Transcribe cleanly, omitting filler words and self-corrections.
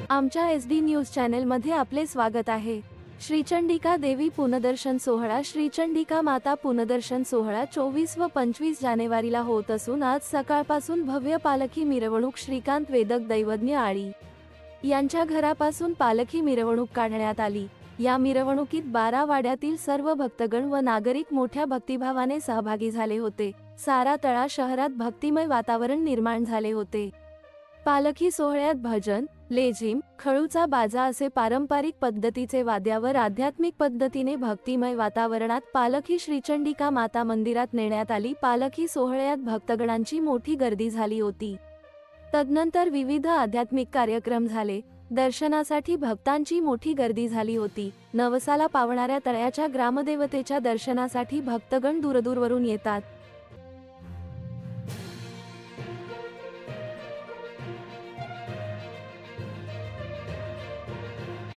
आमच्या SD news चॅनेलमध्ये आपले स्वागत आहे। श्रीचंडिका देवी पुनर्दर्शन सोहळा श्रीचंडिका माता पुनर्दर्शन सोहळा 24 व 25 जानेवारीला होत असून आज सकाळपासून भव्य पालखी मिरवणूक श्रीकांत वेदक दैवज्ञ आळी यांच्या घरापासून पालखी मिरवणूक काढण्यात आली। या मिरवणुकीत 12 वाड्यातील सर्व भक्तगण व नागरिक मोठ्या भक्तिभावाने सहभागी झाले होते। सारा तळा शहरात भक्तिमय वातावरण निर्माण झाले होते। पालखी सोहळ्यात भजन, लेझिम, खळूचा बाजा असे पारंपरिक पद्धतीचे वाद्यावर आध्यात्मिक पद्धतीने भक्तिमय वातावरणात पालखी श्रीचंडिका माता मंदिरात नेण्यात आली। पालखी सोहळ्यात भक्तगणांची मोठी गर्दी झाली होती। तदनंतर विविध आध्यात्मिक कार्यक्रम झाले। दर्शनासाठी भक्तांची मोठी गर्दी झाली होती। नवसाला पावणाऱ्या तळ्याच्या ग्रामदेवतेच्या दर्शनासाठी भक्तगण दूरदूरवरून येतात।